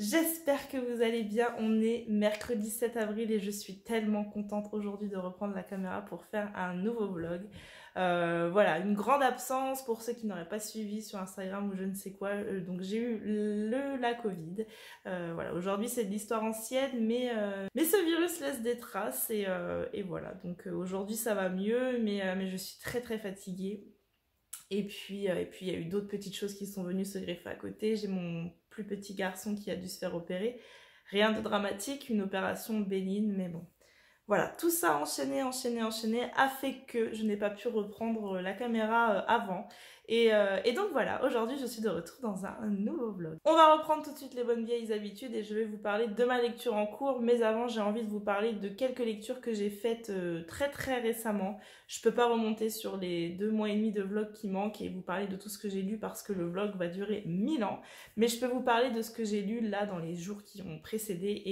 J'espère que vous allez bien. On est mercredi 7 avril et je suis tellement contente aujourd'hui de reprendre la caméra pour faire un nouveau vlog. Voilà, une grande absence pour ceux qui n'auraient pas suivi sur Instagram ou je ne sais quoi. Donc j'ai eu la Covid. Voilà, aujourd'hui c'est de l'histoire ancienne, mais ce virus laisse des traces et voilà. Donc aujourd'hui ça va mieux, mais je suis très fatiguée. Et puis il y a eu d'autres petites choses qui sont venues se greffer à côté. J'ai mon plus petit garçon qui a dû se faire opérer. Rien de dramatique, une opération bénigne, mais bon. Voilà, tout ça enchaîné a fait que je n'ai pas pu reprendre la caméra avant. Et donc voilà, aujourd'hui je suis de retour dans un nouveau vlog. On va reprendre tout de suite les bonnes vieilles habitudes et je vais vous parler de ma lecture en cours. Mais avant, j'ai envie de vous parler de quelques lectures que j'ai faites très récemment. Je peux pas remonter sur les 2 mois et demi de vlog qui manquent et vous parler de tout ce que j'ai lu parce que le vlog va durer 1000 ans. Mais je peux vous parler de ce que j'ai lu là dans les jours qui ont précédé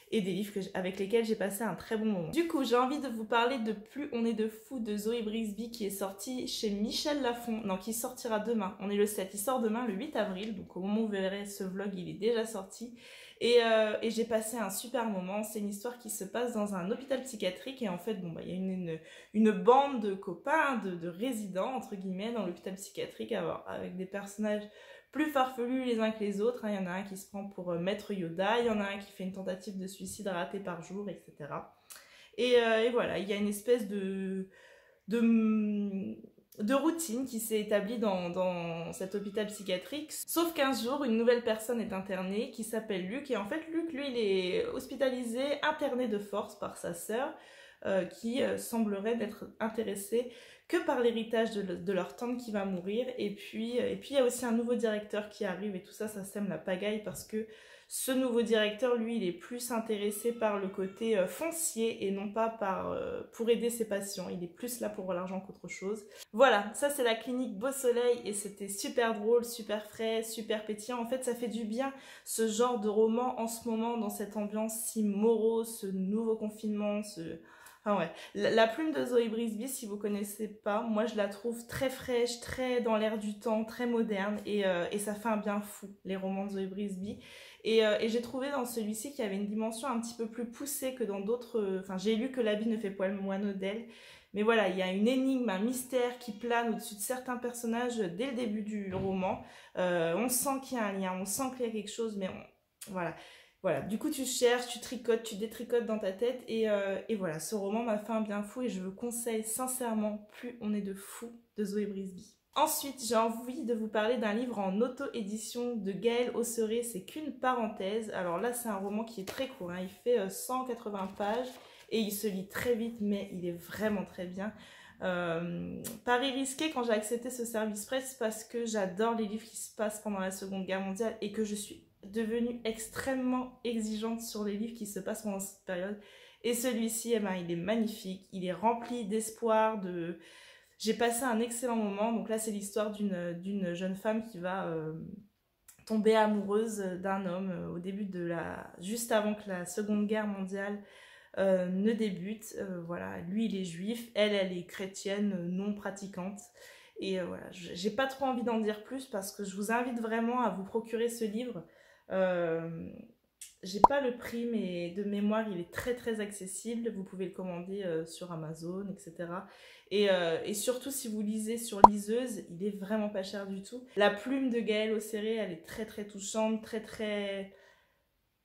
et des livres avec lesquels j'ai passé un très bon moment. Du coup, j'ai envie de vous parler de Plus on est de fous de Zoé Brisby qui est sorti chez Michel Lafon, non, qui sortira demain. On est le 7, il sort demain le 8 avril, donc au moment où vous verrez ce vlog, il est déjà sorti. Et j'ai passé un super moment. C'est une histoire qui se passe dans un hôpital psychiatrique et en fait, bon, bah, il y a une bande de copains, de résidents, entre guillemets, dans l'hôpital psychiatrique avec des personnages plus farfelus les uns que les autres. Il y en a un qui se prend pour Maître Yoda, il y en a un qui fait une tentative de suicide ratée par jour, etc. Et voilà, il y a une espèce de routine qui s'est établie dans cet hôpital psychiatrique. Sauf qu'un jour, une nouvelle personne est internée qui s'appelle Luc. Et en fait, Luc, lui, il est hospitalisé, interné de force par sa sœur, qui semblerait n'être intéressée que par l'héritage de leur tante qui va mourir. Et puis il y a aussi un nouveau directeur qui arrive et tout ça, ça sème la pagaille parce que ce nouveau directeur, lui, il est plus intéressé par le côté foncier et non pas pour aider ses patients. Il est plus là pour l'argent qu'autre chose. Voilà, ça c'est la clinique Beau Soleil et c'était super drôle, super frais, super pétillant. En fait, ça fait du bien ce genre de roman en ce moment dans cette ambiance si morose, ce nouveau confinement, Enfin ouais, la plume de Zoé Brisby, si vous connaissez pas, moi je la trouve très fraîche, très dans l'air du temps, très moderne et ça fait un bien fou, les romans de Zoé Brisby. Et j'ai trouvé dans celui-ci qu'il y avait une dimension un petit peu plus poussée que dans d'autres... Enfin, j'ai lu que l'habit ne fait point le moineau d'elle. Mais voilà, il y a une énigme, un mystère qui plane au-dessus de certains personnages dès le début du roman. On sent qu'il y a un lien, on sent qu'il y a quelque chose, mais voilà. Voilà, du coup tu cherches, tu tricotes, tu détricotes dans ta tête et voilà, ce roman m'a fait un bien fou et je vous conseille sincèrement Plus on est de fous de Zoé Brisby. Ensuite, j'ai envie de vous parler d'un livre en auto-édition de Gaëlle Osseré, c'est qu'une parenthèse. Alors là, c'est un roman qui est très court, hein. Il fait 180 pages et il se lit très vite, mais il est vraiment très bien. Pari risqué quand j'ai accepté ce service presse parce que j'adore les livres qui se passent pendant la Seconde Guerre mondiale et que je suis devenue extrêmement exigeante sur les livres qui se passent pendant cette période. Et celui-ci, eh ben, il est magnifique, il est rempli d'espoir, J'ai passé un excellent moment. Donc là, c'est l'histoire d'une jeune femme qui va tomber amoureuse d'un homme au début juste avant que la Seconde Guerre mondiale ne débute. Voilà, lui, il est juif, elle est chrétienne non pratiquante. Et voilà, j'ai pas trop envie d'en dire plus parce que je vous invite vraiment à vous procurer ce livre. J'ai pas le prix, mais de mémoire, il est très accessible. Vous pouvez le commander sur Amazon, etc. Et surtout, si vous lisez sur liseuse, il est vraiment pas cher du tout. La plume de Gaëlle Osseré, elle est très touchante, très...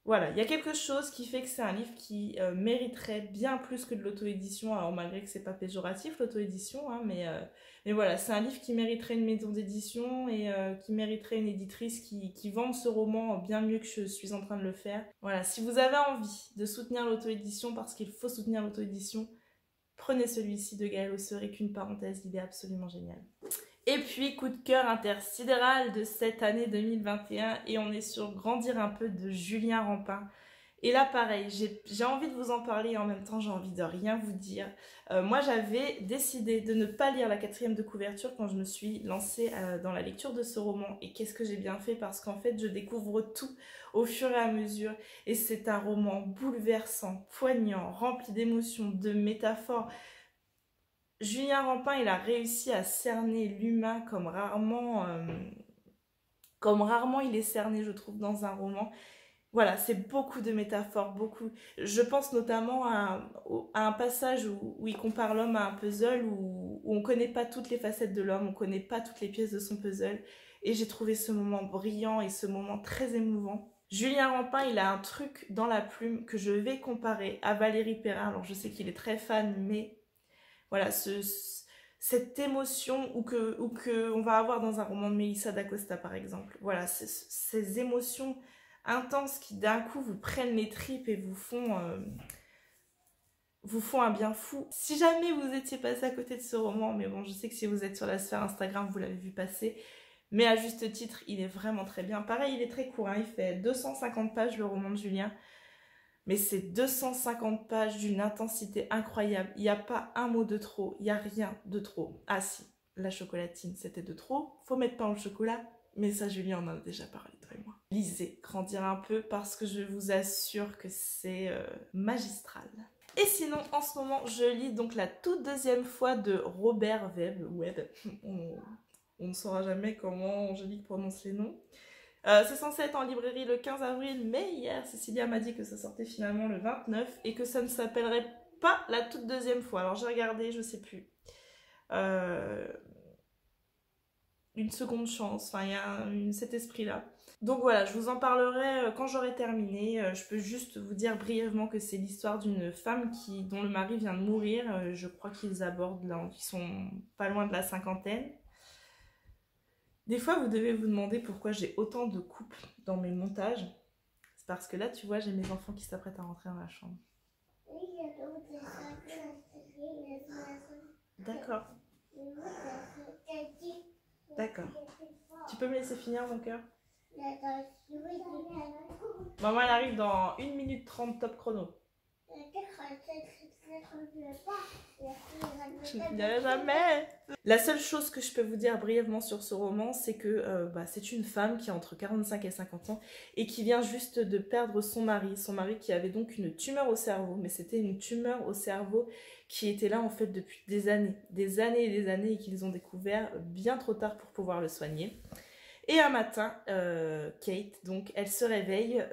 Voilà, il y a quelque chose qui fait que c'est un livre qui mériterait bien plus que de l'auto-édition. Alors malgré que c'est pas péjoratif l'auto-édition, hein, mais voilà, c'est un livre qui mériterait une maison d'édition et qui mériterait une éditrice qui vend ce roman bien mieux que je suis en train de le faire. Voilà, si vous avez envie de soutenir l'auto-édition parce qu'il faut soutenir l'auto-édition, prenez celui-ci de Gaëlle Osseré, qu'une parenthèse, il est absolument génial. Et puis, coup de cœur intersidéral de cette année 2021 et on est sur Grandir un peu de Julien Rampin. Et là, pareil, j'ai envie de vous en parler et en même temps, j'ai envie de rien vous dire. Moi, j'avais décidé de ne pas lire la 4e de couverture quand je me suis lancée dans la lecture de ce roman. Et qu'est-ce que j'ai bien fait parce qu'en fait, je découvre tout au fur et à mesure. Et c'est un roman bouleversant, poignant, rempli d'émotions, de métaphores. Julien Rampin, il a réussi à cerner l'humain comme rarement comme rarement il est cerné, je trouve, dans un roman. Voilà, c'est beaucoup de métaphores, beaucoup. Je pense notamment à un passage où il compare l'homme à un puzzle, où on ne connaît pas toutes les facettes de l'homme, on ne connaît pas toutes les pièces de son puzzle. Et j'ai trouvé ce moment brillant et ce moment très émouvant. Julien Rampin, il a un truc dans la plume que je vais comparer à Valérie Perrin. Alors je sais qu'il est très fan, mais voilà, cette émotion ou que on va avoir dans un roman de Melissa d'Acosta par exemple. Voilà, ces émotions intenses qui d'un coup vous prennent les tripes et vous font un bien fou. Si jamais vous étiez passé à côté de ce roman, mais bon, je sais que si vous êtes sur la sphère Instagram, vous l'avez vu passer, mais à juste titre, il est vraiment très bien. Pareil, il est très court, hein, il fait 250 pages le roman de Julien, mais c'est 250 pages d'une intensité incroyable. Il n'y a pas un mot de trop, il n'y a rien de trop. Ah si, la chocolatine, c'était de trop, faut mettre pain au chocolat, mais ça, Julien en a déjà parlé, toi et moi. Lisez, grandir un peu, parce que je vous assure que c'est magistral. Et sinon, en ce moment, je lis donc la toute deuxième fois de Robert Webb. On ne saura jamais comment Angélique prononce les noms. C'est censé être en librairie le 15 avril, mais hier, Cécilia m'a dit que ça sortait finalement le 29 et que ça ne s'appellerait pas la toute deuxième fois. Alors j'ai regardé, je sais plus. Une seconde chance, enfin il y a cet esprit-là. Donc voilà, je vous en parlerai quand j'aurai terminé. Je peux juste vous dire brièvement que c'est l'histoire d'une femme dont le mari vient de mourir. Je crois qu'ils abordent là, ils sont pas loin de la cinquantaine. Des fois, vous devez vous demander pourquoi j'ai autant de coupes dans mes montages. C'est parce que là, tu vois, j'ai mes enfants qui s'apprêtent à rentrer dans la chambre. D'accord. D'accord. Tu peux me laisser finir, mon cœur? Maman, elle arrive dans 1 minute 30 top chrono. Je ne finirai jamais. La seule chose que je peux vous dire brièvement sur ce roman, c'est que c'est une femme qui a entre 45 et 50 ans et qui vient juste de perdre son mari qui avait donc une tumeur au cerveau, mais c'était une tumeur au cerveau qui était là en fait depuis des années et des années, et qu'ils ont découvert bien trop tard pour pouvoir le soigner. Et un matin, Kate, donc, elle se réveille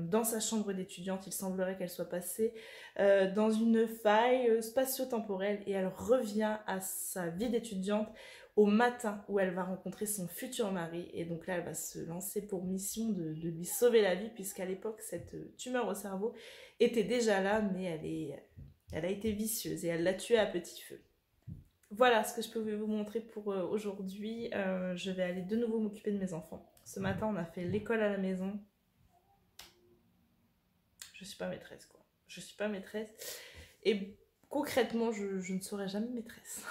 dans sa chambre d'étudiante. Il semblerait qu'elle soit passée dans une faille spatio-temporelle, et elle revient à sa vie d'étudiante au matin où elle va rencontrer son futur mari. Et donc là, elle va se lancer pour mission de lui sauver la vie, puisqu'à l'époque, cette tumeur au cerveau était déjà là, mais elle a été vicieuse et elle l'a tuée à petit feu. Voilà ce que je pouvais vous montrer pour aujourd'hui. Je vais aller de nouveau m'occuper de mes enfants. Ce matin, on a fait l'école à la maison. Je suis pas maîtresse, quoi. Je suis pas maîtresse. Et concrètement, je ne serai jamais maîtresse.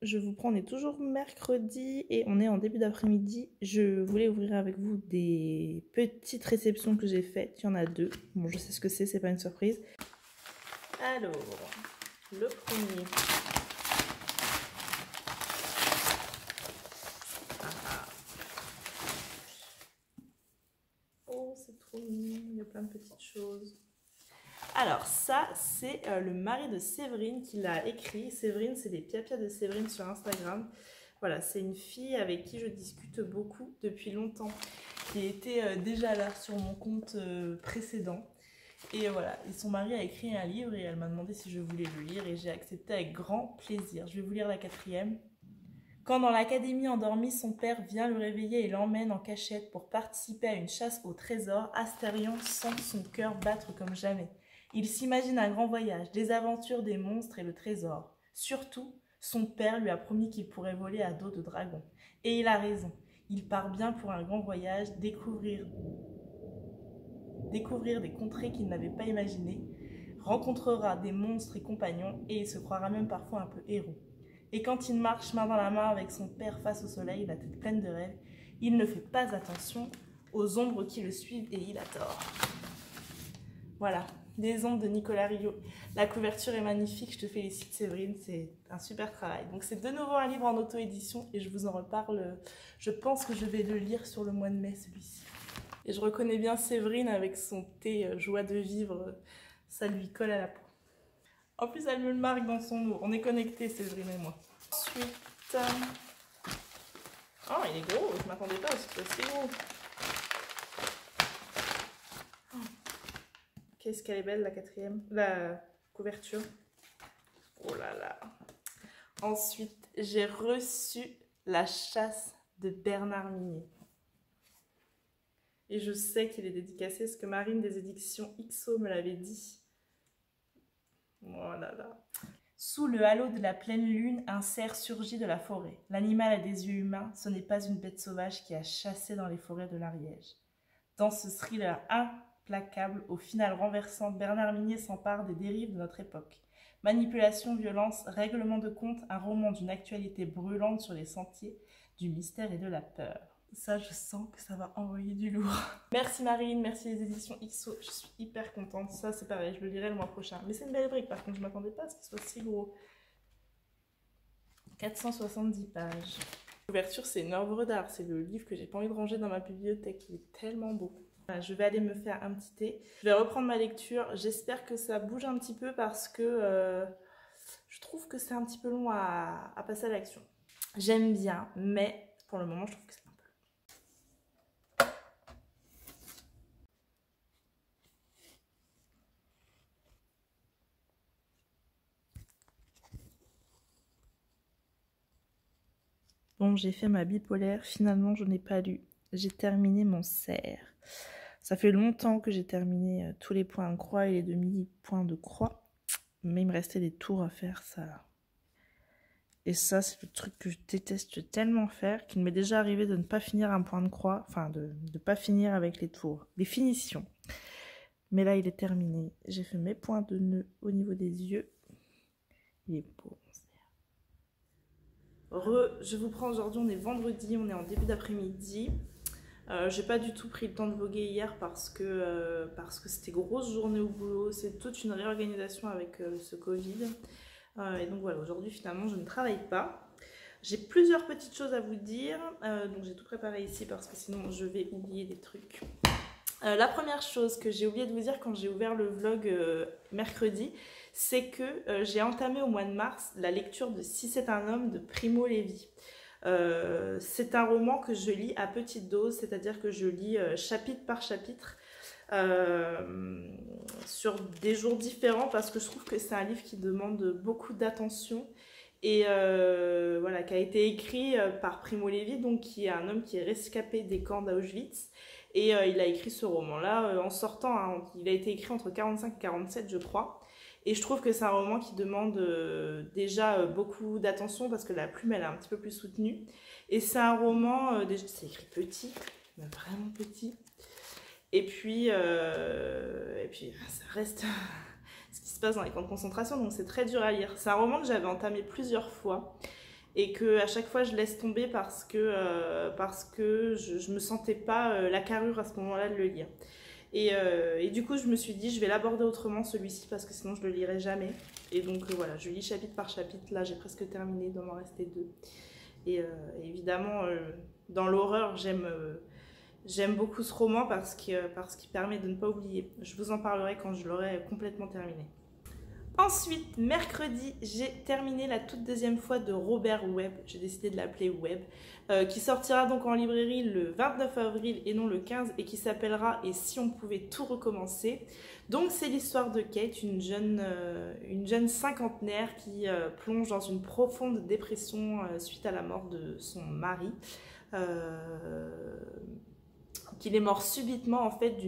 Je vous prends, on est toujours mercredi et on est en début d'après-midi. Je voulais ouvrir avec vous des petites réceptions que j'ai faites. Il y en a 2. Bon, je sais ce que c'est pas une surprise. Alors, le premier... C'est trop mignon, il y a plein de petites choses. Alors ça, c'est le mari de Séverine qui l'a écrit. Séverine, c'est les piapia de Séverine sur Instagram. Voilà, c'est une fille avec qui je discute beaucoup depuis longtemps, qui était déjà là sur mon compte précédent. Et voilà, et son mari a écrit un livre et elle m'a demandé si je voulais le lire et j'ai accepté avec grand plaisir. Je vais vous lire la 4e. Quand dans l'académie endormie, son père vient le réveiller et l'emmène en cachette pour participer à une chasse au trésor, Astérion sent son cœur battre comme jamais. Il s'imagine un grand voyage, des aventures, des monstres et le trésor. Surtout, son père lui a promis qu'il pourrait voler à dos de dragon. Et il a raison. Il part bien pour un grand voyage, découvrir des contrées qu'il n'avait pas imaginées, rencontrera des monstres et compagnons et il se croira même parfois un peu héros. Et quand il marche main dans la main avec son père face au soleil, la tête pleine de rêves, il ne fait pas attention aux ombres qui le suivent et il a tort. Voilà, des ombres de Nicolas Rio. La couverture est magnifique, je te félicite Séverine, c'est un super travail. Donc c'est de nouveau un livre en auto-édition et je vous en reparle. Je pense que je vais le lire sur le mois de mai, celui-ci. Et je reconnais bien Séverine avec son thé joie de vivre, ça lui colle à la peau. En plus, elle me le marque dans son mot. On est connectés, Séverine et moi. Ensuite, Oh, il est gros, je m'attendais pas à ce que c'est gros. Oh. Qu'est-ce qu'elle est belle la quatrième, la couverture. Oh là là. Ensuite, j'ai reçu La chasse de Bernard Minet. Et je sais qu'il est dédicacé parce que Marine des éditions XO me l'avait dit. Oh là là. Sous le halo de la pleine lune, un cerf surgit de la forêt. L'animal a des yeux humains, ce n'est pas une bête sauvage qui a chassé dans les forêts de l'Ariège. Dans ce thriller implacable, au final renversant, Bernard Minet s'empare des dérives de notre époque. Manipulation, violence, règlement de compte, un roman d'une actualité brûlante sur les sentiers du mystère et de la peur. Ça, je sens que ça va envoyer du lourd. Merci Marine, merci les éditions XO, je suis hyper contente. Ça, c'est pareil, je le lirai le mois prochain. Mais c'est une belle brique, par contre, je m'attendais pas à ce qu'il soit si gros. 470 pages. L'ouverture, c'est une œuvre d'art, c'est le livre que j'ai pas envie de ranger dans ma bibliothèque, il est tellement beau. Voilà, je vais aller me faire un petit thé. Je vais reprendre ma lecture, j'espère que ça bouge un petit peu parce que je trouve que c'est un petit peu long à passer à l'action. J'aime bien, mais pour le moment, je trouve que c'est un peu long. Bon, j'ai fait ma bipolaire, finalement je n'ai pas lu. J'ai terminé mon cerf. Ça fait longtemps que j'ai terminé tous les points de croix et les demi-points de croix. Mais il me restait des tours à faire, ça. Et ça, c'est le truc que je déteste tellement faire qu'il m'est déjà arrivé de ne pas finir un point de croix, enfin de ne pas finir avec les tours, les finitions. Mais là, il est terminé. J'ai fait mes points de nœud au niveau des yeux. Il est beau. Je vous prends aujourd'hui, on est vendredi, on est en début d'après-midi. J'ai pas du tout pris le temps de vloguer hier parce que c'était grosse journée au boulot, c'est toute une réorganisation avec ce Covid. Et donc voilà, aujourd'hui finalement je ne travaille pas. J'ai plusieurs petites choses à vous dire, donc j'ai tout préparé ici parce que sinon je vais oublier des trucs. La première chose que j'ai oublié de vous dire quand j'ai ouvert le vlog mercredi, c'est que j'ai entamé au mois de mars la lecture de Si c'est un homme de Primo Levi. C'est un roman que je lis à petite dose, c'est-à-dire que je lis chapitre par chapitre sur des jours différents parce que je trouve que c'est un livre qui demande beaucoup d'attention et voilà, qui a été écrit par Primo Levi, donc qui est un homme qui est rescapé des camps d'Auschwitz. Et il a écrit ce roman-là en sortant, hein, il a été écrit entre 45 et 47 je crois. Et je trouve que c'est un roman qui demande déjà beaucoup d'attention parce que la plume elle est un petit peu plus soutenue. Et c'est un roman, déjà c'est écrit petit, mais vraiment petit. Et puis ça reste ce qui se passe dans les camps de concentration, donc c'est très dur à lire. C'est un roman que j'avais entamé plusieurs fois. Et que à chaque fois je laisse tomber parce que je me sentais pas la carrure à ce moment-là de le lire. Et du coup je me suis dit je vais l'aborder autrement celui-ci parce que sinon je le lirai jamais. Et donc voilà, je lis chapitre par chapitre, là j'ai presque terminé, il doit m'en rester 2. Et évidemment dans l'horreur j'aime beaucoup ce roman parce qu'il permet de ne pas oublier. Je vous en parlerai quand je l'aurai complètement terminé. Ensuite, mercredi, j'ai terminé la toute deuxième fois de Robert Webb, j'ai décidé de l'appeler Webb, qui sortira donc en librairie le 29 avril et non le 15 et qui s'appellera « Et si on pouvait tout recommencer ». Donc c'est l'histoire de Kate, une jeune cinquantenaire qui plonge dans une profonde dépression suite à la mort de son mari, qu'il est mort subitement en fait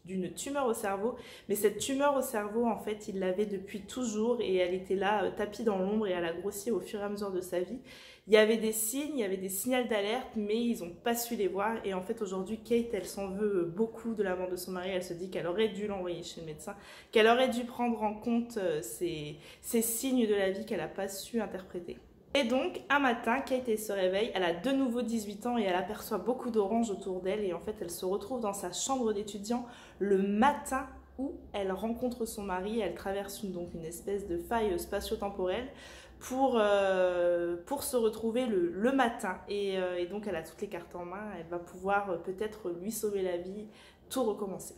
d'une tumeur au cerveau, mais cette tumeur au cerveau en fait il l'avait depuis toujours et elle était là tapie dans l'ombre et elle a grossi au fur et à mesure de sa vie. Il y avait des signes, il y avait des signaux d'alerte mais ils n'ont pas su les voir et en fait aujourd'hui Kate elle s'en veut beaucoup de la mort de son mari, elle se dit qu'elle aurait dû l'envoyer chez le médecin, qu'elle aurait dû prendre en compte ces signes de la vie qu'elle n'a pas su interpréter. Et donc, un matin, Kate se réveille, elle a de nouveau 18 ans et elle aperçoit beaucoup d'oranges autour d'elle et en fait, elle se retrouve dans sa chambre d'étudiant le matin où elle rencontre son mari. Elle traverse donc une espèce de faille spatio-temporelle pour se retrouver le matin. Et donc, elle a toutes les cartes en main, elle va pouvoir peut-être lui sauver la vie, tout recommencer.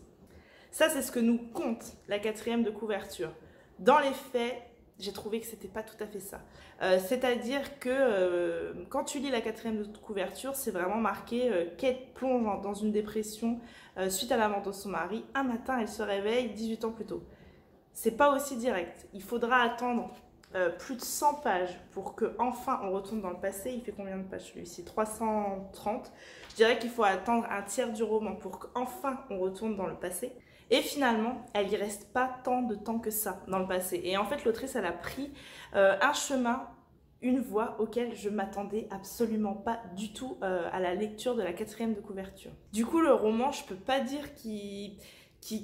Ça, c'est ce que nous compte la 4e de couverture. Dans les faits, j'ai trouvé que c'était pas tout à fait ça. C'est-à-dire que quand tu lis la 4e de couverture, c'est vraiment marqué Kate plonge dans une dépression suite à la mort de son mari. Un matin, elle se réveille 18 ans plus tôt. C'est pas aussi direct. Il faudra attendre plus de 100 pages pour que enfin on retourne dans le passé. Il fait combien de pages celui-ci? 330. Je dirais qu'il faut attendre un tiers du roman pour qu'enfin on retourne dans le passé. Et finalement, elle y reste pas tant de temps que ça dans le passé. Et en fait, l'autrice, elle a pris un chemin, une voie auquel je m'attendais absolument pas du tout à la lecture de la 4e de couverture. Du coup, le roman, je peux pas dire qui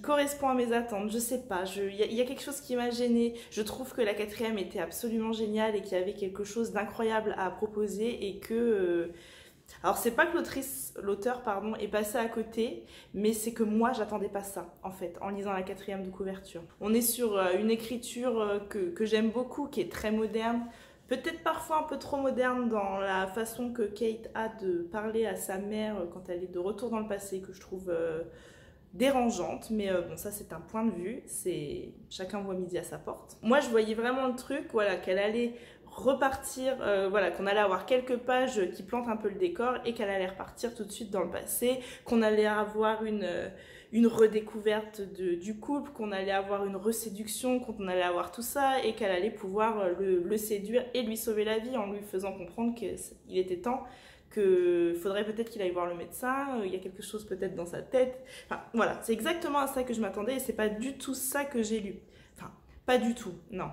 correspond à mes attentes, je sais pas, il y a quelque chose qui m'a gênée. Je trouve que la 4e était absolument géniale et qu'il y avait quelque chose d'incroyable à proposer et que... alors c'est pas que l'auteur est passé à côté, mais c'est que moi j'attendais pas ça en fait en lisant la 4e de couverture. On est sur une écriture que j'aime beaucoup, qui est très moderne, peut-être parfois un peu trop moderne dans la façon que Kate a de parler à sa mère quand elle est de retour dans le passé, que je trouve dérangeante, mais bon, ça c'est un point de vue, c'est chacun voit midi à sa porte. Moi je voyais vraiment le truc, voilà, qu'elle allait repartir, voilà, qu'on allait avoir quelques pages qui plantent un peu le décor et qu'elle allait repartir tout de suite dans le passé, qu'on allait avoir une redécouverte du couple, qu'on allait avoir une reséduction, qu'on allait avoir tout ça et qu'elle allait pouvoir le séduire et lui sauver la vie en lui faisant comprendre qu'il était temps, qu'il faudrait peut-être qu'il aille voir le médecin, il y a quelque chose peut-être dans sa tête. Enfin, voilà, c'est exactement à ça que je m'attendais et c'est pas du tout ça que j'ai lu. Enfin, pas du tout, non.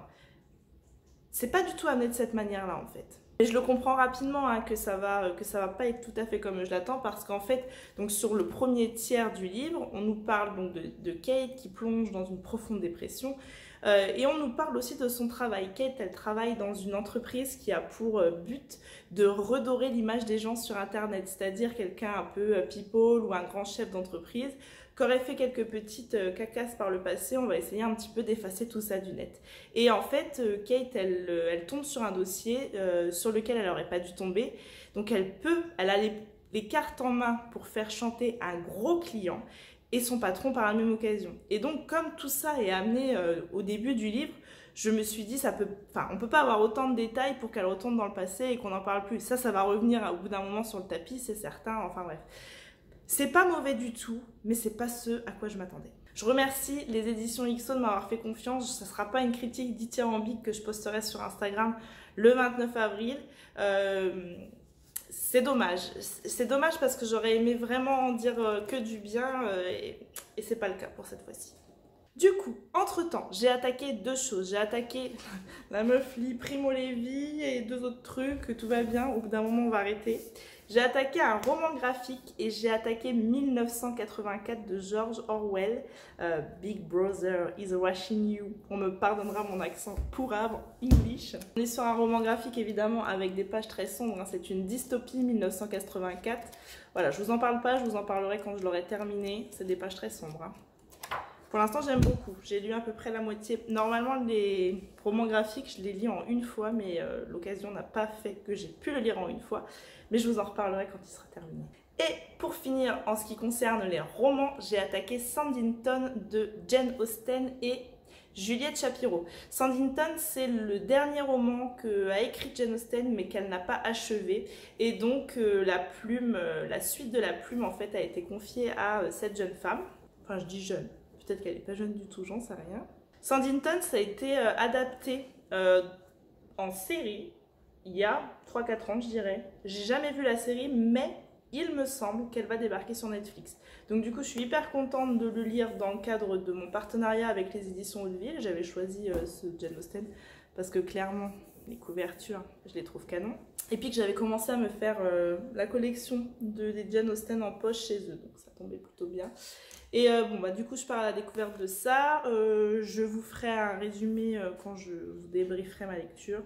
C'est pas du tout amené de cette manière-là, en fait. Et je le comprends rapidement hein, que ça va pas être tout à fait comme je l'attends parce qu'en fait, donc sur le premier tiers du livre, on nous parle donc de Kate qui plonge dans une profonde dépression. Et on nous parle aussi de son travail. Kate, elle travaille dans une entreprise qui a pour but de redorer l'image des gens sur Internet, c'est-à-dire quelqu'un un peu people ou un grand chef d'entreprise qui aurait fait quelques petites cacasses par le passé. On va essayer un petit peu d'effacer tout ça du net. Et en fait, Kate, elle tombe sur un dossier sur lequel elle n'aurait pas dû tomber. Donc elle a les cartes en main pour faire chanter un gros client et son patron par la même occasion. Et donc, comme tout ça est amené au début du livre, je me suis dit, on peut pas avoir autant de détails pour qu'elle retourne dans le passé et qu'on n'en parle plus. Ça va revenir au bout d'un moment sur le tapis, c'est certain, enfin bref. C'est pas mauvais du tout, mais c'est pas ce à quoi je m'attendais. Je remercie les éditions XO de m'avoir fait confiance. Ça ne sera pas une critique dithyrambique que je posterai sur Instagram le 29 avril. C'est dommage. C'est dommage parce que j'aurais aimé vraiment en dire que du bien et c'est pas le cas pour cette fois-ci. Du coup, entre-temps, j'ai attaqué deux choses. J'ai attaqué la meuf lit Primo Levi et deux autres trucs, tout va bien, au bout d'un moment on va arrêter. J'ai attaqué un roman graphique et j'ai attaqué 1984 de George Orwell, Big Brother is watching you. On me pardonnera mon accent pourrave English. On est sur un roman graphique évidemment avec des pages très sombres, hein. C'est une dystopie 1984. Voilà, je vous en parle pas, je vous en parlerai quand je l'aurai terminé. C'est des pages très sombres, hein. Pour l'instant, j'aime beaucoup. J'ai lu à peu près la moitié. Normalement, les romans graphiques, je les lis en une fois, mais l'occasion n'a pas fait que j'ai pu le lire en une fois. Mais je vous en reparlerai quand il sera terminé. Et pour finir, en ce qui concerne les romans, j'ai attaqué Sandington de Jane Austen et Juliette Shapiro. Sandington, c'est le dernier roman qu'a écrit Jane Austen, mais qu'elle n'a pas achevé. Et donc, la suite de la plume, en fait, a été confiée à cette jeune femme. Enfin, je dis jeune. Peut-être qu'elle n'est pas jeune du tout, j'en sais rien. Sandington, ça a été adapté en série il y a 3-4 ans, je dirais. J'ai jamais vu la série, mais il me semble qu'elle va débarquer sur Netflix. Donc du coup, je suis hyper contente de le lire dans le cadre de mon partenariat avec les éditions Hauteville. J'avais choisi ce Jane Austen parce que clairement, les couvertures, je les trouve canon. Et puis que j'avais commencé à me faire la collection des Jane Austen en poche chez eux, donc ça tombait plutôt bien. Et bon bah du coup je pars à la découverte de ça, je vous ferai un résumé quand je vous débrieferai ma lecture.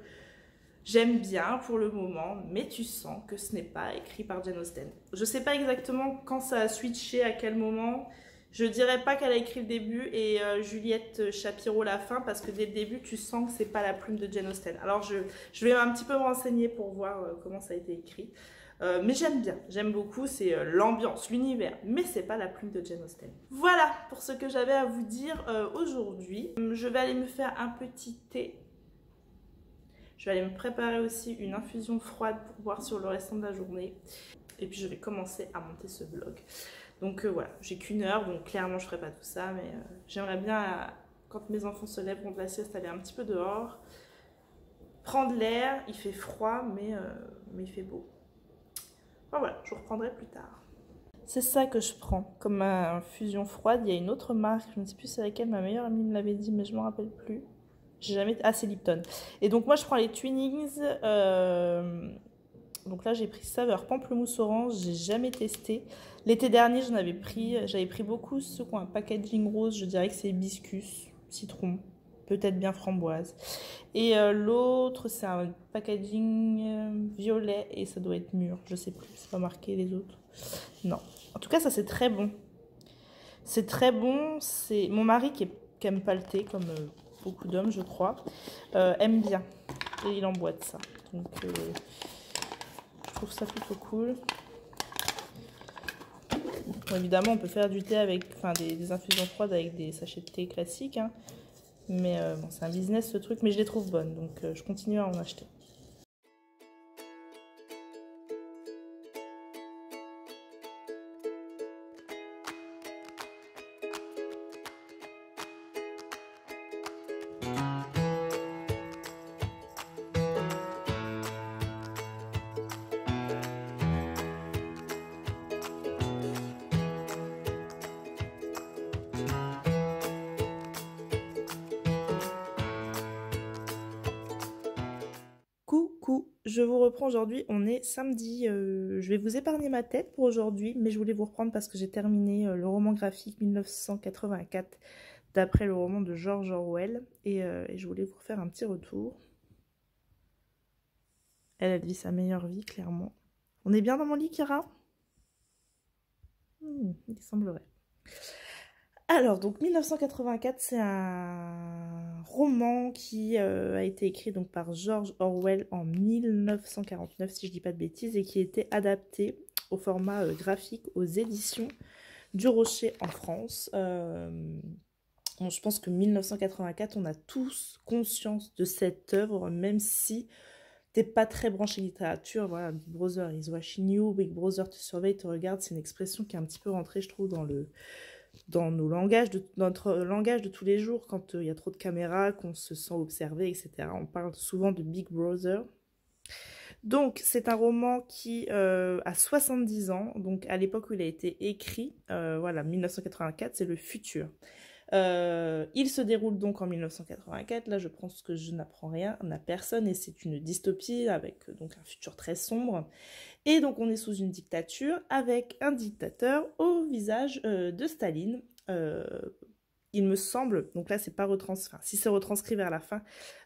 J'aime bien pour le moment, mais tu sens que ce n'est pas écrit par Jane Austen. Je sais pas exactement quand ça a switché, à quel moment. Je dirais pas qu'elle a écrit le début et Juliette Shapiro la fin, parce que dès le début tu sens que c'est pas la plume de Jane Austen. Alors je vais un petit peu me renseigner pour voir comment ça a été écrit. Mais j'aime bien, j'aime beaucoup, c'est l'ambiance, l'univers, mais c'est pas la plume de Jane Austen. Voilà pour ce que j'avais à vous dire aujourd'hui. Je vais aller me faire un petit thé Je vais aller me préparer aussi une infusion froide pour boire sur le restant de la journée. Et puis je vais commencer à monter ce vlog. Donc voilà, j'ai qu'une heure, donc clairement je ferai pas tout ça, mais j'aimerais bien, quand mes enfants se lèveront de la sieste, aller un petit peu dehors, prendre l'air. Il fait froid, mais il fait beau. Enfin, voilà, je vous reprendrai plus tard. C'est ça que je prends comme infusion froide. Il y a une autre marque, je ne sais plus c'est laquelle, ma meilleure amie me l'avait dit, mais je ne me rappelle plus. J'ai jamais... Ah, c'est Lipton. Et donc moi je prends les Twinings. Donc là j'ai pris saveur pamplemousse orange, j'ai jamais testé. L'été dernier j'avais pris beaucoup ceux qui ont un packaging rose, je dirais que c'est hibiscus, citron, peut-être bien framboise. Et l'autre c'est un packaging violet et ça doit être mûr, je sais plus, c'est pas marqué les autres. Non, en tout cas ça c'est très bon. C'est très bon, c'est mon mari qui aime pas le thé comme beaucoup d'hommes je crois, aime bien et il emboîte ça. Donc je trouve ça plutôt cool. Bon, évidemment, on peut faire du thé avec, enfin, des infusions froides avec des sachets de thé classiques, hein. Mais bon, c'est un business ce truc, mais je les trouve bonnes, donc je continue à en acheter. Coucou, je vous reprends aujourd'hui, on est samedi, je vais vous épargner ma tête pour aujourd'hui, mais je voulais vous reprendre parce que j'ai terminé le roman graphique 1984 d'après le roman de George Orwell et je voulais vous refaire un petit retour. Elle vit sa meilleure vie, clairement. On est bien dans mon lit, Kira? Il semblerait. Alors, donc 1984, c'est un roman qui a été écrit donc par George Orwell en 1949, si je dis pas de bêtises, et qui a été adapté au format graphique aux éditions du Rocher en France. Bon, je pense que 1984, on a tous conscience de cette œuvre, même si t'es pas très branché littérature. Voilà, Big Brother is watching you, Big Brother te surveille, te regarde, c'est une expression qui est un petit peu rentrée, je trouve, dans notre langage de tous les jours, quand il y a trop de caméras, qu'on se sent observé, etc. On parle souvent de Big Brother. Donc, c'est un roman qui a 70 ans, donc à l'époque où il a été écrit, voilà, 1984, c'est le futur. Il se déroule donc en 1984, là je pense que je n'apprends rien à personne et c'est une dystopie avec donc un futur très sombre. Et donc on est sous une dictature avec un dictateur au visage de Staline. Il me semble, donc là c'est pas retranscrit, enfin, si c'est retranscrit vers la fin,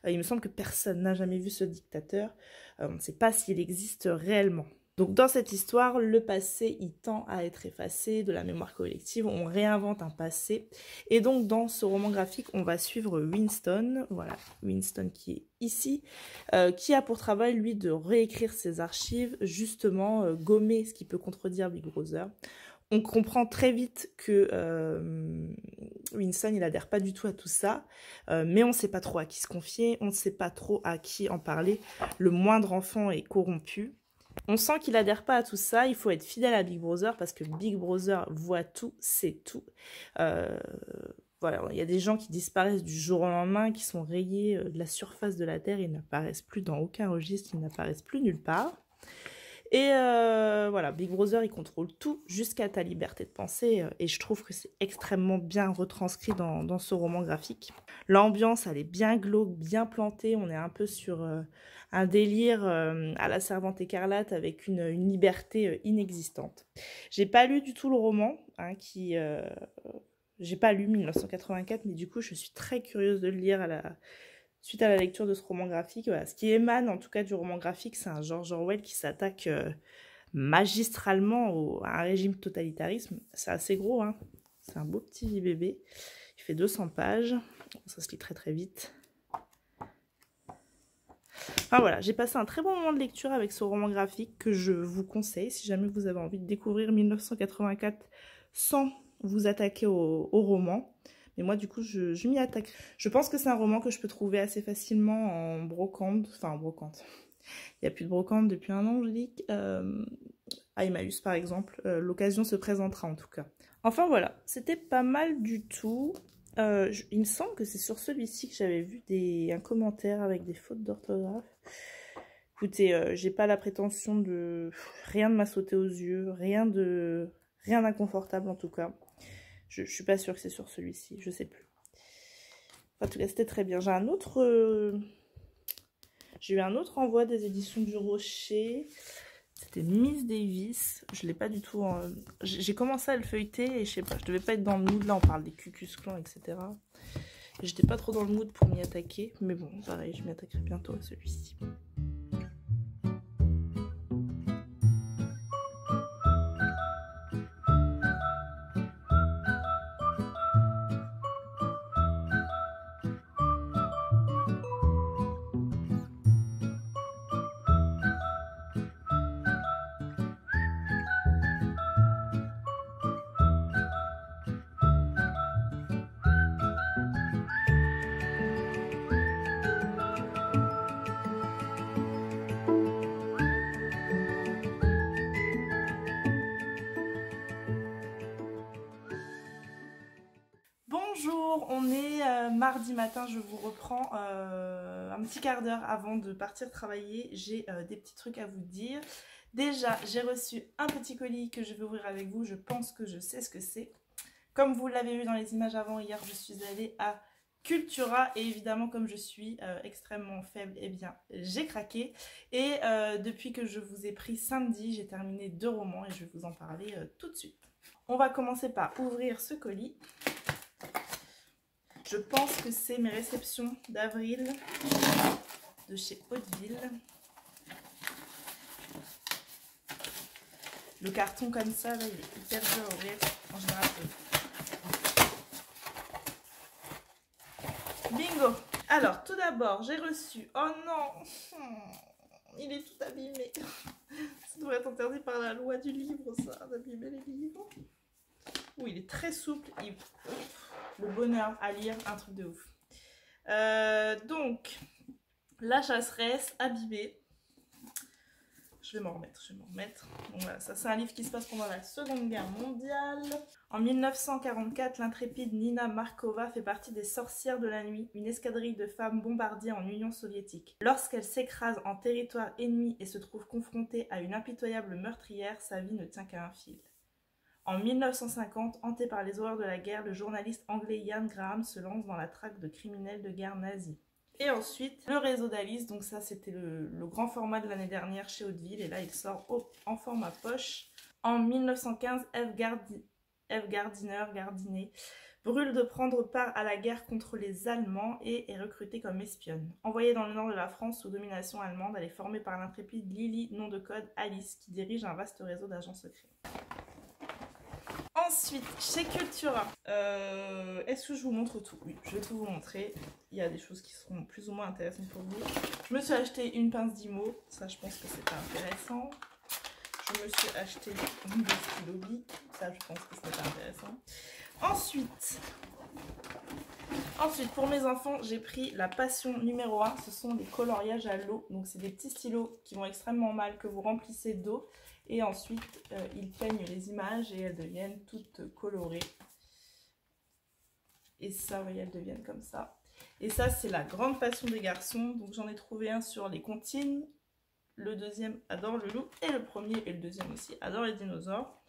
il me semble que personne n'a jamais vu ce dictateur. On ne sait pas s'il existe réellement. Donc dans cette histoire, le passé, il tend à être effacé de la mémoire collective, on réinvente un passé. Et donc dans ce roman graphique, on va suivre Winston, voilà, Winston qui est ici, qui a pour travail, lui, de réécrire ses archives, justement, gommer ce qui peut contredire Big Brother. On comprend très vite que Winston, il adhère pas du tout à tout ça, mais on ne sait pas trop à qui se confier, on ne sait pas trop à qui en parler. Le moindre enfant est corrompu. On sent qu'il adhère pas à tout ça, il faut être fidèle à Big Brother parce que Big Brother voit tout, c'est tout. Voilà, il y a des gens qui disparaissent du jour au lendemain, qui sont rayés de la surface de la Terre, ils n'apparaissent plus dans aucun registre, ils n'apparaissent plus nulle part. Et voilà, Big Brother, il contrôle tout jusqu'à ta liberté de penser et je trouve que c'est extrêmement bien retranscrit dans ce roman graphique. L'ambiance, elle est bien glauque, bien plantée, on est un peu sur un délire à la Servante écarlate avec une liberté inexistante. J'ai pas lu du tout le roman, hein, j'ai pas lu 1984, mais du coup je suis très curieuse de le lire suite à la lecture de ce roman graphique. Voilà. Ce qui émane en tout cas du roman graphique, c'est un George Orwell qui s'attaque magistralement à un régime totalitarisme. C'est assez gros, hein. C'est un beau petit bébé. Il fait 200 pages. Ça se lit très très vite. Enfin voilà, j'ai passé un très bon moment de lecture avec ce roman graphique que je vous conseille si jamais vous avez envie de découvrir 1984 sans vous attaquer au roman. Mais moi, du coup, je m'y attaque. Je pense que c'est un roman que je peux trouver assez facilement en brocante. Enfin, en brocante. Il n'y a plus de brocante depuis un an, je dis. À Emmaüs, par exemple. L'occasion se présentera, en tout cas. Enfin, voilà. C'était pas mal du tout. Il me semble que c'est sur celui-ci que j'avais vu un commentaire avec des fautes d'orthographe. Écoutez, j'ai pas la prétention de... Rien ne m'a sauté aux yeux. Rien d'inconfortable, en tout cas. Je suis pas sûre que c'est sur celui-ci, je sais plus. En tout cas, c'était très bien. J'ai eu un autre envoi des éditions du Rocher. C'était Miss Davis. Je l'ai pas du tout... J'ai commencé à le feuilleter et je sais pas, je devais pas être dans le mood. Là, on parle des Cucus Clan, etc. J'étais pas trop dans le mood pour m'y attaquer. Mais bon, pareil, je m'y attaquerai bientôt à celui-ci. Bonjour, on est mardi matin, je vous reprends un petit quart d'heure avant de partir travailler. J'ai des petits trucs à vous dire. Déjà, j'ai reçu un petit colis que je vais ouvrir avec vous. Je pense que je sais ce que c'est. Comme vous l'avez vu dans les images avant, hier, je suis allée à Cultura. Et évidemment, comme je suis extrêmement faible, eh bien, j'ai craqué. Et depuis que je vous ai pris samedi, j'ai terminé 2 romans et je vais vous en parler tout de suite. On va commencer par ouvrir ce colis. Je pense que c'est mes réceptions d'avril de chez Hauteville. Le carton comme ça, là, il est hyper dur à ouvrir. En général, bingo! Alors, tout d'abord, j'ai reçu... Oh non! Il est tout abîmé. Ça devrait être interdit par la loi du livre, ça, d'abîmer les livres. Oui, il est très souple. Le bonheur à lire, un truc de ouf. Donc, La chasseresse, abîmée. Je vais m'en remettre. Donc voilà, ça c'est un livre qui se passe pendant la Seconde Guerre mondiale. En 1944, l'intrépide Nina Markova fait partie des Sorcières de la Nuit, une escadrille de femmes bombardiées en Union soviétique. Lorsqu'elle s'écrase en territoire ennemi et se trouve confrontée à une impitoyable meurtrière, sa vie ne tient qu'à un fil. En 1950, hanté par les horreurs de la guerre, le journaliste anglais Ian Graham se lance dans la traque de criminels de guerre nazis. Et ensuite, le réseau d'Alice, donc ça c'était le grand format de l'année dernière chez Hauteville, et là il sort en format poche. En 1915, Eve Gardinet brûle de prendre part à la guerre contre les Allemands et est recrutée comme espionne. Envoyée dans le nord de la France sous domination allemande, elle est formée par l'intrépide Lily, nom de code Alice, qui dirige un vaste réseau d'agents secrets. Ensuite, chez Cultura, est-ce que je vous montre tout? Oui, je vais tout vous montrer. Il y a des choses qui seront plus ou moins intéressantes pour vous. Je me suis acheté une pince d'Imo, ça je pense que c'est pas intéressant. Je me suis acheté des stylos Bic, ça je pense que c'est pas intéressant. Ensuite, pour mes enfants, j'ai pris la passion numéro 1, ce sont des coloriages à l'eau. Donc c'est des petits stylos qui vont extrêmement mal, que vous remplissez d'eau. Et ensuite, ils peignent les images et elles deviennent toutes colorées. Et ça, vous voyez, elles deviennent comme ça. Et ça, c'est la grande passion des garçons. Donc j'en ai trouvé un sur les comptines. Le deuxième adore le loup. Et le premier et le deuxième aussi adore les dinosaures.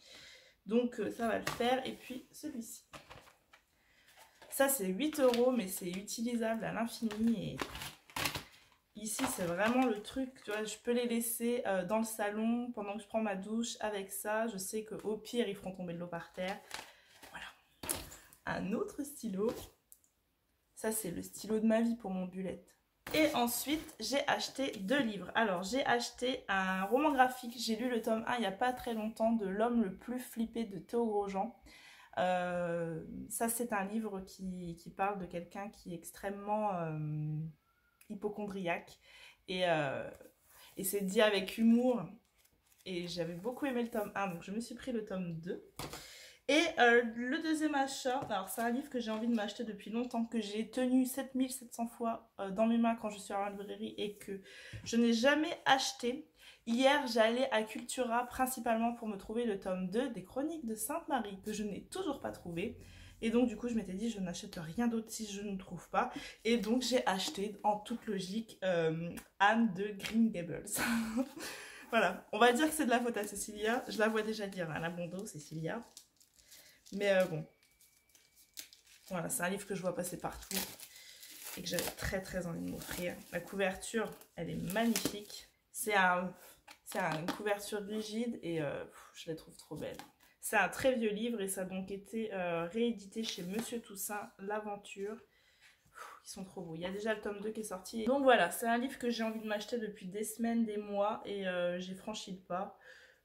Donc ça va le faire. Et puis celui-ci. Ça, c'est 8 €, mais c'est utilisable à l'infini. Et ici, c'est vraiment le truc, tu vois, je peux les laisser dans le salon pendant que je prends ma douche avec ça. Je sais qu'au pire, ils feront tomber de l'eau par terre. Voilà. Un autre stylo. Ça, c'est le stylo de ma vie pour mon bullet. Et ensuite, j'ai acheté 2 livres. Alors, j'ai acheté un roman graphique. J'ai lu le tome 1 il n'y a pas très longtemps de L'homme le plus flippé de Théo Grosjean. Ça, c'est un livre qui parle de quelqu'un qui est extrêmement... hypochondriaque et c'est dit avec humour et j'avais beaucoup aimé le tome 1, donc je me suis pris le tome 2 Et le deuxième achat, alors c'est un livre que j'ai envie de m'acheter depuis longtemps, que j'ai tenu 7700 fois dans mes mains quand je suis à la librairie et que je n'ai jamais acheté. Hier, j'allais à Cultura principalement pour me trouver le tome 2 des Chroniques de Sainte-Marie que je n'ai toujours pas trouvé. Et donc du coup, je m'étais dit, je n'achète rien d'autre si je ne trouve pas. Et donc j'ai acheté, en toute logique, Anne de Green Gables. Voilà, on va dire que c'est de la faute à Cécilia. Je la vois déjà dire à la Bondo, Cécilia. Mais bon, voilà, c'est un livre que je vois passer partout et que j'avais très envie de m'offrir. La couverture, elle est magnifique. C'est une couverture rigide et je la trouve trop belle. C'est un très vieux livre et ça a donc été réédité chez Monsieur Toussaint, L'Aventure. Ils sont trop beaux. Il y a déjà le tome 2 qui est sorti. Donc voilà, c'est un livre que j'ai envie de m'acheter depuis des semaines, des mois et j'ai franchi le pas.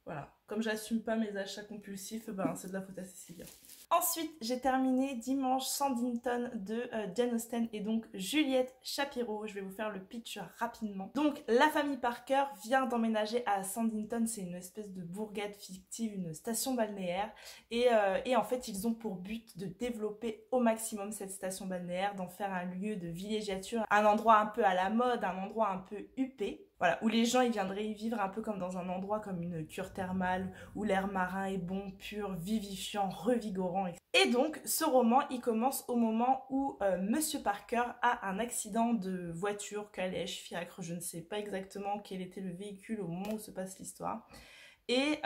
Voilà, comme j'assume pas mes achats compulsifs, ben c'est de la faute à Cécilia. Ensuite, j'ai terminé dimanche Sandington de Jane Austen et donc Juliette Shapiro. Je vais vous faire le pitch rapidement. Donc, la famille Parker vient d'emménager à Sandington. C'est une espèce de bourgade fictive, une station balnéaire. Et en fait, ils ont pour but de développer au maximum cette station balnéaire, d'en faire un lieu de villégiature, un endroit un peu à la mode, un endroit un peu huppé. Voilà, où les gens ils viendraient y vivre un peu comme dans un endroit comme une cure thermale, où l'air marin est bon, pur, vivifiant, revigorant. Et donc, ce roman, il commence au moment où Monsieur Parker a un accident de voiture, calèche, fiacre, je ne sais pas exactement quel était le véhicule au moment où se passe l'histoire. Et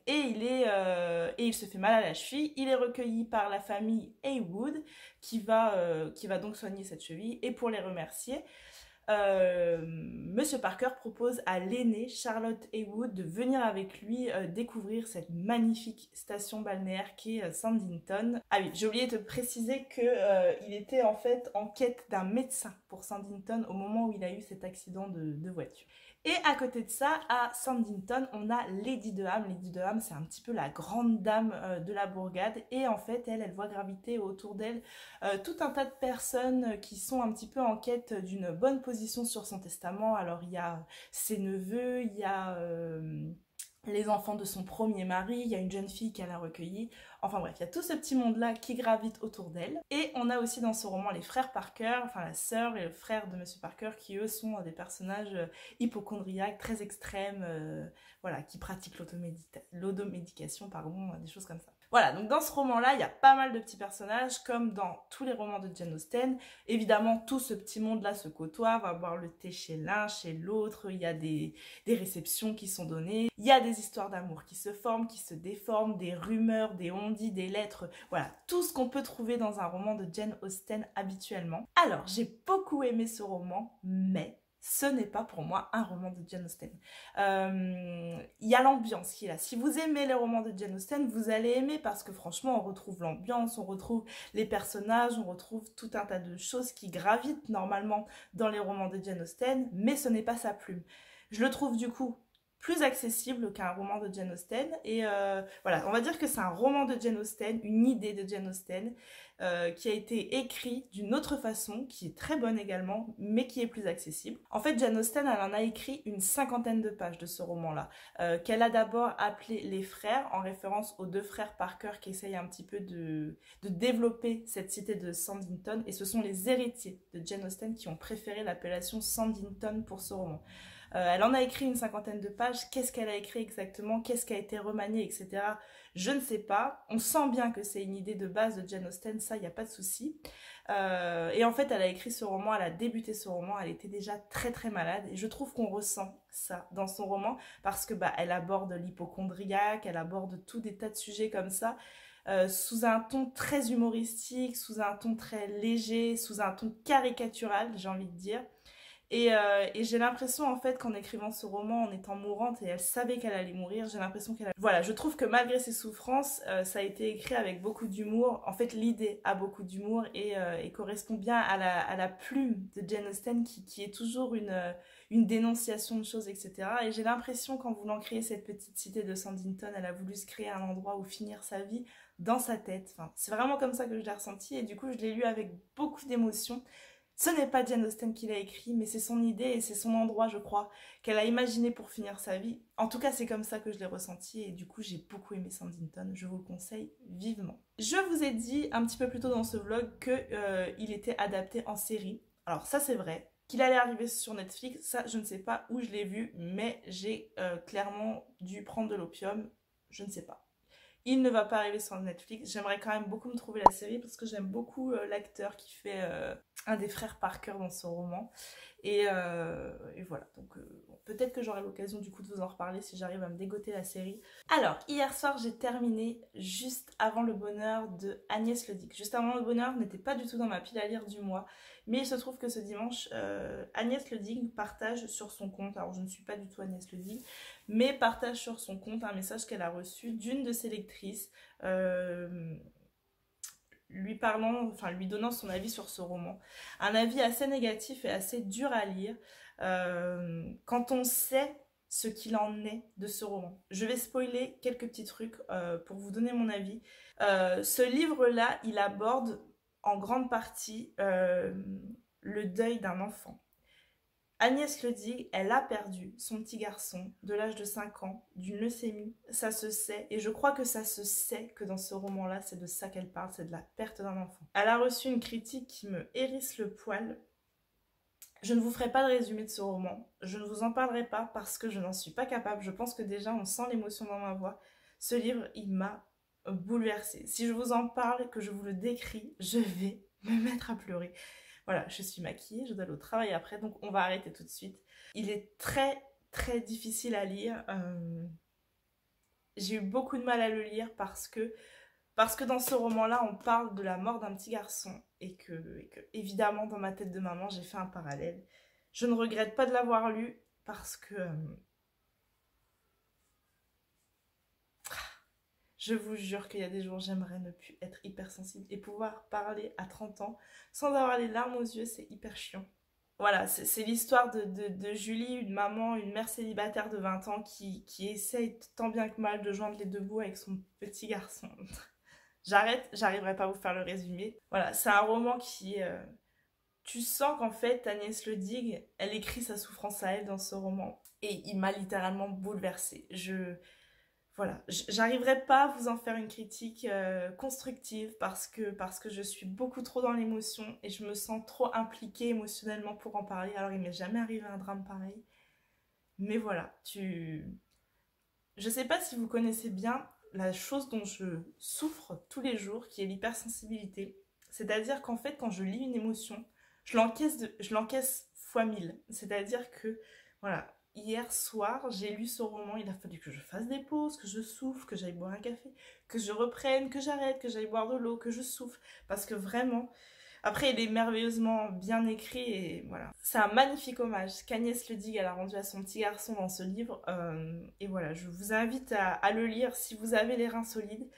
il se fait mal à la cheville. Il est recueilli par la famille Heywood qui va donc soigner cette cheville. Et pour les remercier, Monsieur Parker propose à l'aînée Charlotte Heywood de venir avec lui découvrir cette magnifique station balnéaire qui est Sandington. Ah oui, j'ai oublié de préciser qu'il était en fait en quête d'un médecin pour Sandington au moment où il a eu cet accident de voiture. Et à côté de ça, à Sandington, on a Lady Deham. Lady Deham, c'est un petit peu la grande dame de la bourgade. Et en fait, elle voit graviter autour d'elle tout un tas de personnes qui sont un petit peu en quête d'une bonne position sur son testament. Alors, il y a ses neveux, il y a les enfants de son premier mari, il y a une jeune fille qu'elle a recueillie. Enfin bref, il y a tout ce petit monde-là qui gravite autour d'elle. Et on a aussi dans ce roman les frères Parker, enfin la sœur et le frère de Monsieur Parker, qui eux sont des personnages hypocondriaques, très extrêmes, voilà, qui pratiquent l'automédication, pardon, des choses comme ça. Voilà, donc dans ce roman-là, il y a pas mal de petits personnages, comme dans tous les romans de Jane Austen. Évidemment, tout ce petit monde-là se côtoie, va boire le thé chez l'un, chez l'autre, il y a des réceptions qui sont données, il y a des histoires d'amour qui se forment, qui se déforment, des rumeurs, des on-dit, des lettres, voilà, tout ce qu'on peut trouver dans un roman de Jane Austen habituellement. Alors, j'ai beaucoup aimé ce roman, mais ce n'est pas pour moi un roman de Jane Austen. Il y a l'ambiance qui est là. Si vous aimez les romans de Jane Austen, vous allez aimer parce que franchement, on retrouve l'ambiance, on retrouve les personnages, on retrouve tout un tas de choses qui gravitent normalement dans les romans de Jane Austen, mais ce n'est pas sa plume. Je le trouve du coup plus accessible qu'un roman de Jane Austen et voilà, on va dire que c'est un roman de Jane Austen, une idée de Jane Austen qui a été écrit d'une autre façon, qui est très bonne également, mais qui est plus accessible. En fait, Jane Austen, elle en a écrit une 50aine de pages de ce roman-là, qu'elle a d'abord appelé Les Frères, en référence aux deux frères Parker qui essayent un petit peu de développer cette cité de Sandington, et ce sont les héritiers de Jane Austen qui ont préféré l'appellation Sandington pour ce roman. Elle en a écrit une 50aine de pages. Qu'est-ce qu'elle a écrit exactement? Qu'est-ce qui a été remanié, etc. Je ne sais pas. On sent bien que c'est une idée de base de Jane Austen, ça, il n'y a pas de souci. Et en fait, elle a écrit ce roman, elle a débuté ce roman, elle était déjà très malade. Et je trouve qu'on ressent ça dans son roman parce que elle aborde l'hypocondriaque, elle aborde tout des tas de sujets comme ça. Sous un ton très humoristique, sous un ton très léger, sous un ton caricatural, j'ai envie de dire. Et j'ai l'impression en fait qu'en écrivant ce roman, en étant mourante, et elle savait qu'elle allait mourir, j'ai l'impression qu'elle... Voilà, je trouve que malgré ses souffrances, ça a été écrit avec beaucoup d'humour. En fait, l'idée a beaucoup d'humour et correspond bien à la plume de Jane Austen qui est toujours une dénonciation de choses, etc. Et j'ai l'impression qu'en voulant créer cette petite cité de Sandington, elle a voulu se créer un endroit où finir sa vie dans sa tête. Enfin, c'est vraiment comme ça que je l'ai ressenti et du coup, je l'ai lu avec beaucoup d'émotion. Ce n'est pas Jane Austen qui l'a écrit, mais c'est son idée et c'est son endroit, je crois, qu'elle a imaginé pour finir sa vie. En tout cas, c'est comme ça que je l'ai ressenti et du coup, j'ai beaucoup aimé Sanditon. Je vous le conseille vivement. Je vous ai dit un petit peu plus tôt dans ce vlog qu'il était adapté en série. Alors ça, c'est vrai. Qu'il allait arriver sur Netflix, ça, je ne sais pas où je l'ai vu, mais j'ai clairement dû prendre de l'opium. Je ne sais pas. Il ne va pas arriver sur Netflix. J'aimerais quand même beaucoup me trouver la série parce que j'aime beaucoup l'acteur qui fait un des frères Parker dans ce roman. Et voilà, donc peut-être que j'aurai l'occasion du coup de vous en reparler si j'arrive à me dégoter la série. Alors, hier soir, j'ai terminé Juste avant le bonheur de Agnès Ledic. Juste avant le bonheur n'était pas du tout dans ma pile à lire du mois, mais il se trouve que ce dimanche, Agnès Ledic partage sur son compte, alors je ne suis pas du tout Agnès Ledic, mais partage sur son compte un message qu'elle a reçu d'une de ses lectrices, lui parlant, enfin lui donnant son avis sur ce roman. Un avis assez négatif et assez dur à lire quand on sait ce qu'il en est de ce roman. Je vais spoiler quelques petits trucs pour vous donner mon avis. Ce livre-là, il aborde en grande partie le deuil d'un enfant. Agnès Ledic, elle a perdu son petit garçon de l'âge de 5 ans d'une leucémie, ça se sait, et je crois que ça se sait que dans ce roman-là, c'est de ça qu'elle parle, c'est de la perte d'un enfant. Elle a reçu une critique qui me hérisse le poil. Je ne vous ferai pas de résumé de ce roman, je ne vous en parlerai pas parce que je n'en suis pas capable, je pense que déjà on sent l'émotion dans ma voix. Ce livre, il m'a bouleversée. Si je vous en parle, que je vous le décris, je vais me mettre à pleurer. Voilà, je suis maquillée, je dois aller au travail après, donc on va arrêter tout de suite. Il est très très difficile à lire. J'ai eu beaucoup de mal à le lire parce que dans ce roman-là, on parle de la mort d'un petit garçon et que évidemment, dans ma tête de maman, j'ai fait un parallèle. Je ne regrette pas de l'avoir lu parce que je vous jure qu'il y a des jours, j'aimerais ne plus être hypersensible et pouvoir parler à 30 ans sans avoir les larmes aux yeux, c'est hyper chiant. Voilà, c'est l'histoire de Julie, une maman, une mère célibataire de 20 ans qui essaye tant bien que mal de joindre les deux bouts avec son petit garçon. J'arrête, j'arriverai pas à vous faire le résumé. Voilà, c'est un roman qui... tu sens qu'en fait, Agnès Ledic, elle écrit sa souffrance à elle dans ce roman. Et il m'a littéralement bouleversée. Voilà, j'arriverai pas à vous en faire une critique constructive parce que je suis beaucoup trop dans l'émotion et je me sens trop impliquée émotionnellement pour en parler. Alors il m'est jamais arrivé un drame pareil. Mais voilà, je sais pas si vous connaissez bien la chose dont je souffre tous les jours, qui est l'hypersensibilité. C'est-à-dire qu'en fait, quand je lis une émotion, je l'encaisse fois 1000. C'est-à-dire que, voilà, hier soir, j'ai lu ce roman, il a fallu que je fasse des pauses, que je souffle, que j'aille boire un café, que je reprenne, que j'arrête, que j'aille boire de l'eau, que je souffle. Parce que vraiment, après il est merveilleusement bien écrit et voilà. C'est un magnifique hommage qu'Agnès Ledic elle a rendu à son petit garçon dans ce livre. Et voilà, je vous invite à le lire si vous avez les reins solides.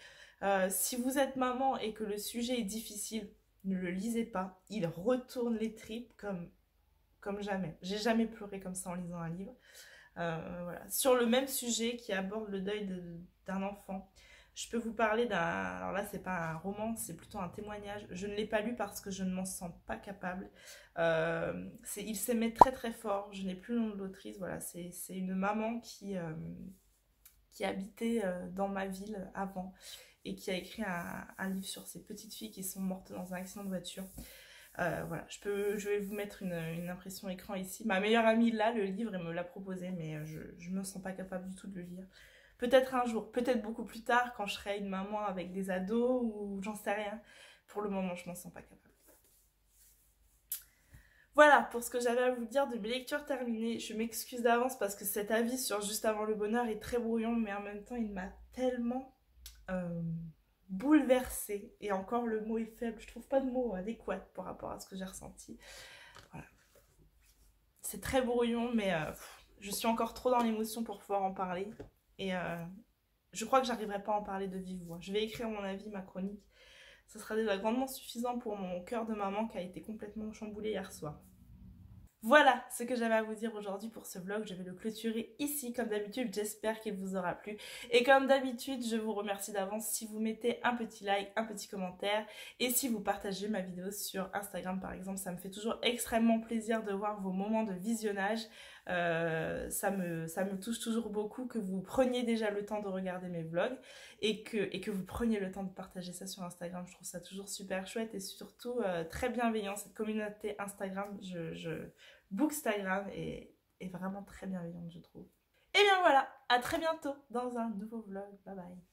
Si vous êtes maman et que le sujet est difficile, ne le lisez pas. Il retourne les tripes comme jamais. J'ai jamais pleuré comme ça en lisant un livre. Voilà. Sur le même sujet qui aborde le deuil d'un enfant, je peux vous parler d'un... Alors là, c'est pas un roman, c'est plutôt un témoignage. Je ne l'ai pas lu parce que je ne m'en sens pas capable. Il s'aimait très très fort. Je n'ai plus le nom de l'autrice. Voilà, c'est une maman qui habitait dans ma ville avant et qui a écrit un livre sur ses petites filles qui sont mortes dans un accident de voiture. Voilà, je vais vous mettre une impression écran ici. Ma meilleure amie là, le livre, elle me l'a proposé, mais je me sens pas capable du tout de le lire. Peut-être un jour, peut-être beaucoup plus tard, quand je serai une maman avec des ados, ou j'en sais rien. Pour le moment, je m'en sens pas capable. Voilà pour ce que j'avais à vous dire de mes lectures terminées. Je m'excuse d'avance parce que cet avis sur Juste avant le bonheur est très brouillon, mais en même temps, il m'a tellement bouleversée. Et encore, le mot est faible. Je trouve pas de mot adéquat par rapport à ce que j'ai ressenti. Voilà. C'est très brouillon, mais je suis encore trop dans l'émotion pour pouvoir en parler. Et je crois que j'arriverai pas à en parler de vive voix. Je vais écrire mon avis, ma chronique. Ce sera déjà grandement suffisant pour mon cœur de maman qui a été complètement chamboulé hier soir. Voilà ce que j'avais à vous dire aujourd'hui pour ce vlog. Je vais le clôturer ici comme d'habitude. J'espère qu'il vous aura plu. Et comme d'habitude, je vous remercie d'avance si vous mettez un petit like, un petit commentaire et si vous partagez ma vidéo sur Instagram par exemple. Ça me fait toujours extrêmement plaisir de voir vos moments de visionnage. Ça me touche toujours beaucoup que vous preniez déjà le temps de regarder mes vlogs et que vous preniez le temps de partager ça sur Instagram. Je trouve ça toujours super chouette et surtout très bienveillant. Cette communauté Instagram, Bookstagram est vraiment très bienveillante, je trouve. Et bien voilà, à très bientôt dans un nouveau vlog. Bye bye.